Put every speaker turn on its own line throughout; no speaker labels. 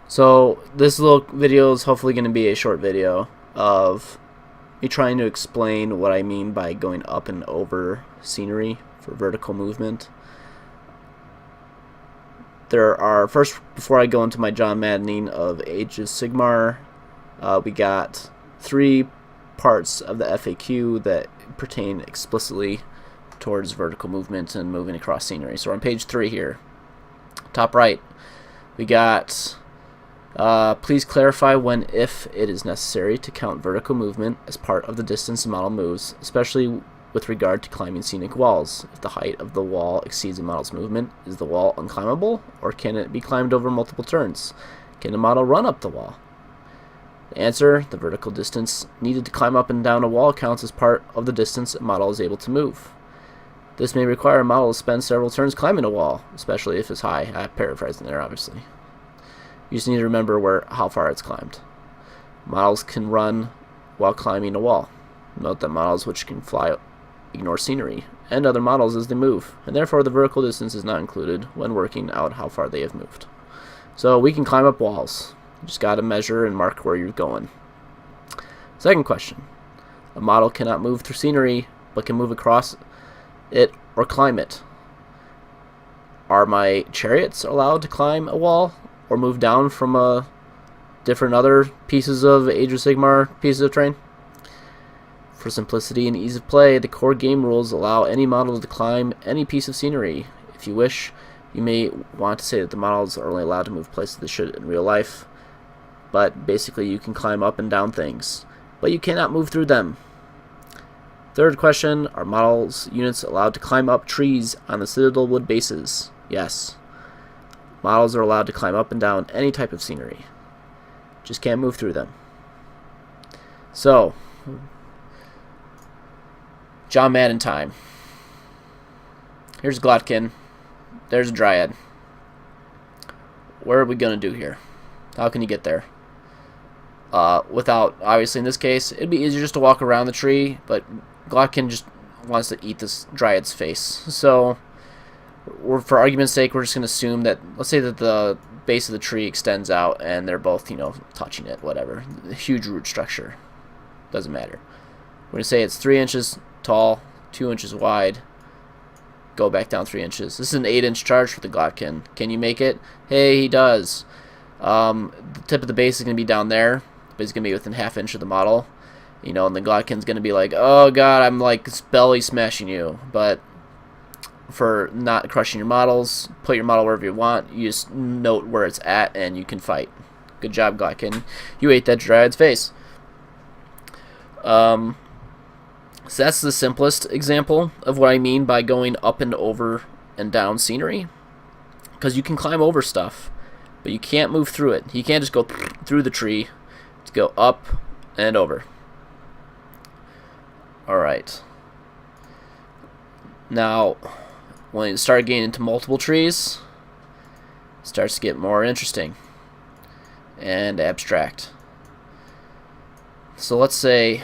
So this little video is hopefully going to be a short video of me trying to explain what I mean by going up and over scenery for vertical movement. First, before I go into my John Maddening of Age of Sigmar, we got 3 parts of the FAQ that pertain explicitly towards vertical movement and moving across scenery. So we're on page 3 here. Top right, we got please clarify when, if it is necessary, to count vertical movement as part of the distance the model moves, especially with regard to climbing scenic walls. If the height of the wall exceeds the model's movement, is the wall unclimbable, or can it be climbed over multiple turns? Can the model run up the wall? The answer: the vertical distance needed to climb up and down a wall counts as part of the distance a model is able to move. This may require a model to spend several turns climbing a wall, especially if it's high. I'm paraphrasing there, obviously. You just need to remember how far it's climbed. Models can run while climbing a wall. Note that models which can fly ignore scenery and other models as they move, and therefore the vertical distance is not included when working out how far they have moved. So we can climb up walls. You just got to measure and mark where you're going. Second question. A model cannot move through scenery, but can move across it or climb it. Are my chariots allowed to climb a wall or move down from different other pieces of Age of Sigmar pieces of terrain? For simplicity and ease of play, the core game rules allow any model to climb any piece of scenery. If you wish, you may want to say that the models are only allowed to move places they should in real life, but basically you can climb up and down things, but you cannot move through them. Third question, are models units allowed to climb up trees on the Citadel wood bases? Yes. Models are allowed to climb up and down any type of scenery. Just can't move through them. So, John Madden time. Here's Glotkin. There's a Dryad. What are we going to do here? How can you get there? Without, obviously in this case, it'd be easier just to walk around the tree, but Glotkin just wants to eat this Dryad's face. So, for argument's sake, we're just going to assume that, let's say that the base of the tree extends out and they're both, touching it, whatever. The huge root structure. Doesn't matter. We're going to say it's 3 inches tall, 2 inches wide. Go back down 3 inches. This is an 8-inch charge for the Glotkin. Can you make it? Hey, he does. The tip of the base is going to be down there, but he's going to be within ½ inch of the model. And the Glotkin's going to be like, oh god, I'm like belly smashing you. But for not crushing your models, put your model wherever you want. You just note where it's at and you can fight. Good job, Glotkin. You ate that Dryad's face. So that's the simplest example of what I mean by going up and over and down scenery. Because you can climb over stuff, but you can't move through it. You can't just go through the tree to go up and over. Alright. Now, when you start getting into multiple trees, it starts to get more interesting and abstract. So let's say,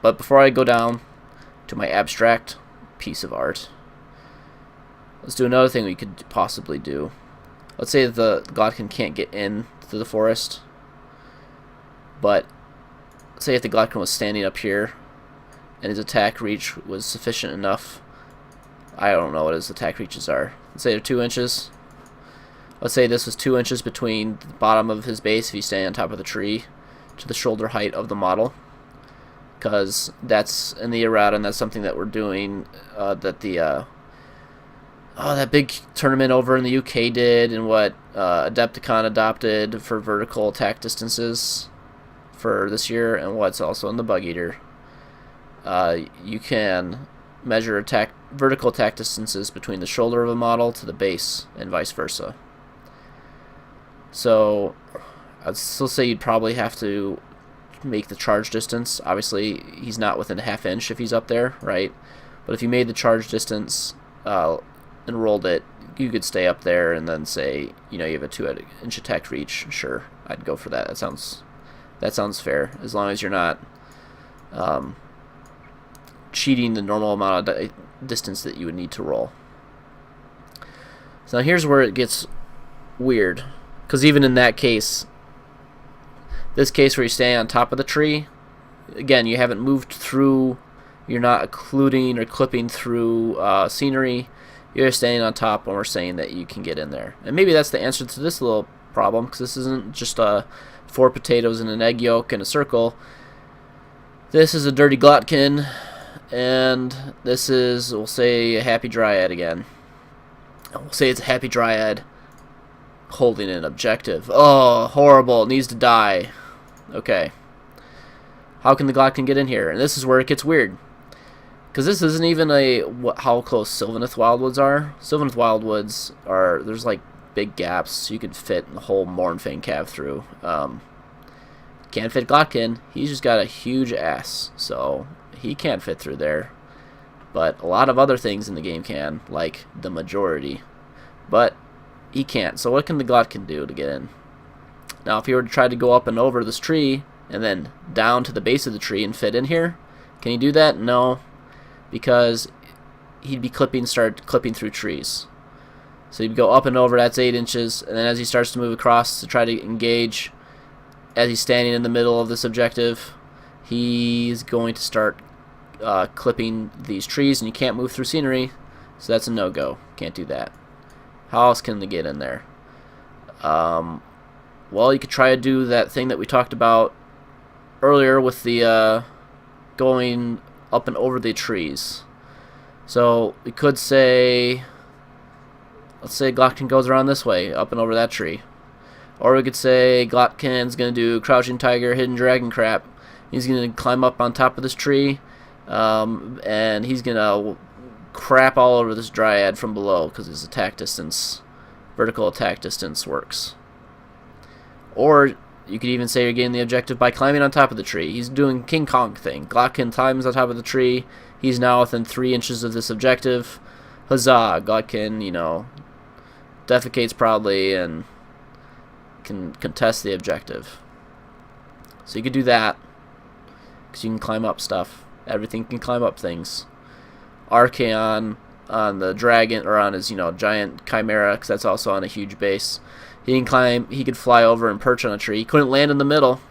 but before I go down to my abstract piece of art, let's do another thing we could possibly do. Let's say that the Glotkin can't get in to the forest, but let's say if the Glotkin was standing up here and his attack reach was sufficient enough. I don't know what his attack reaches are. Let's say they're 2 inches. Let's say this was 2 inches between the bottom of his base if he's standing on top of the tree to the shoulder height of the model, because that's in the errata, and that's something that we're doing that that big tournament over in the UK did, and what Adepticon adopted for vertical attack distances for this year, and what's also in the Bug Eater. You can measure vertical attack distances between the shoulder of a model to the base, and vice versa. So I'd still say you'd probably have to make the charge distance. Obviously, he's not within ½ inch if he's up there, right? But if you made the charge distance and rolled it, you could stay up there and then say, you have a 2-inch attack reach. Sure, I'd go for that. That sounds fair, as long as you're not cheating the normal amount of distance that you would need to roll. So now here's where it gets weird. Because even in that case, this case where you stay on top of the tree, again, you haven't moved through, you're not occluding or clipping through scenery, you're standing on top, and we're saying that you can get in there. And maybe that's the answer to this little problem, because this isn't just 4 potatoes and an egg yolk in a circle. This is a dirty glotkin, and this is, we'll say, a happy dryad again. We'll say it's a happy dryad holding an objective. Oh, horrible. It needs to die. Okay. How can the glotkin get in here? And this is where it gets weird. Because this isn't even how close Sylvaneth Wildwoods are. Sylvaneth Wildwoods are, there's like big gaps, so you could fit the whole Mournfang cav through. Can't fit Glotkin. He's just got a huge ass, so he can't fit through there. But a lot of other things in the game can, like the majority. But he can't. So what can the Glotkin do to get in? Now, if he were to try to go up and over this tree, and then down to the base of the tree and fit in here, can he do that? No, because he'd be start clipping through trees. So he'd go up and over, that's 8 inches, and then as he starts to move across to try to engage, as he's standing in the middle of this objective, he's going to start clipping these trees, and you can't move through scenery, so that's a no-go. Can't do that. How else can they get in there? Well, you could try to do that thing that we talked about earlier with the going up and over the trees. So we could say, let's say Glotkin goes around this way, up and over that tree. Or we could say Glotkin's going to do Crouching Tiger, Hidden Dragon crap. He's going to climb up on top of this tree, and he's going to crap all over this Dryad from below because his attack distance, vertical attack distance works. Or you could even say you're getting the objective by climbing on top of the tree. He's doing King Kong thing. Glotkin climbs on top of the tree. He's now within 3 inches of this objective. Huzzah! Glotkin, defecates proudly and can contest the objective. So you could do that, because you can climb up stuff. Everything can climb up things. Archaon on the dragon, or on his giant chimera, because that's also on a huge base. He can climb. He could fly over and perch on a tree. He couldn't land in the middle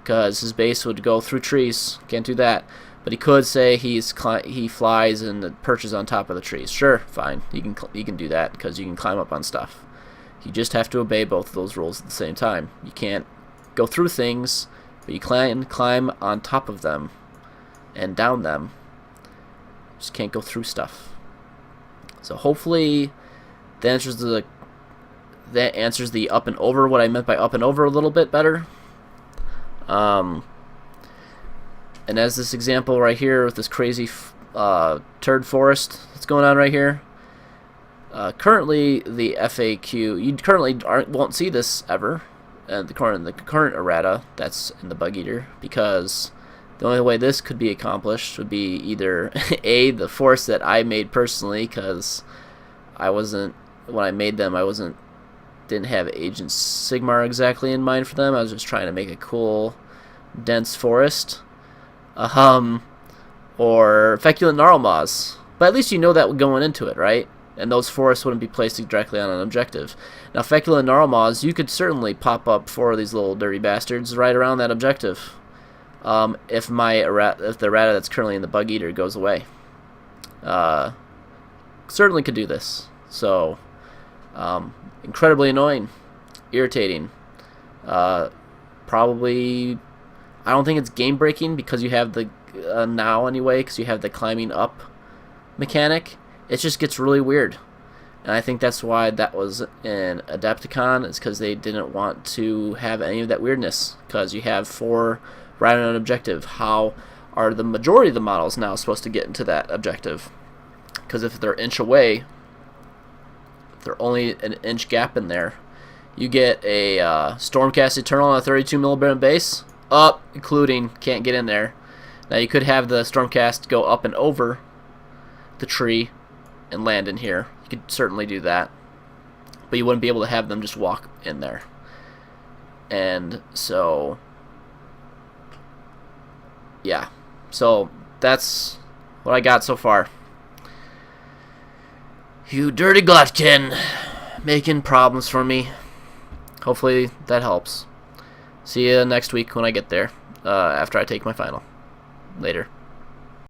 because his base would go through trees. Can't do that. But he could say he flies and perches on top of the trees. Sure, fine. You can do that because you can climb up on stuff. You just have to obey both of those rules at the same time. You can't go through things, but you can climb on top of them and down them. Just can't go through stuff. So hopefully that answers the up and over, what I meant by up and over, a little bit better. And as this example right here with this crazy turd forest that's going on right here, currently the FAQ, you currently won't see this ever in the current errata that's in the Bug Eater, because the only way this could be accomplished would be either A, the forest that I made personally, because when I made them didn't have Agent Sigmar exactly in mind for them. I was just trying to make a cool dense forest, or Feculent Gnarl Maws. But at least you know that going into it, right? And those forests wouldn't be placed directly on an objective. Now, Feculent Gnarl Maws, you could certainly pop up 4 of these little dirty bastards right around that objective, if the errata that's currently in the Bug Eater goes away. Certainly could do this. So, incredibly annoying, irritating. Probably, I don't think it's game breaking because you have the now anyway, because you have the climbing up mechanic. It just gets really weird, and I think that's why that was in Adepticon, is because they didn't want to have any of that weirdness, because you have 4 right on an objective. How are the majority of the models now supposed to get into that objective? Because if they're inch away, if they're only an inch gap in there, you get a Stormcast Eternal on a 32 millimeter base, including can't get in there. Now you could have the Stormcast go up and over the tree and land in here. You could certainly do that, but you wouldn't be able to have them just walk in there. And so, yeah. So that's what I got so far. You dirty Glotkin, making problems for me. hopefully that helps. See you next week when I get there, after I take my final. Later.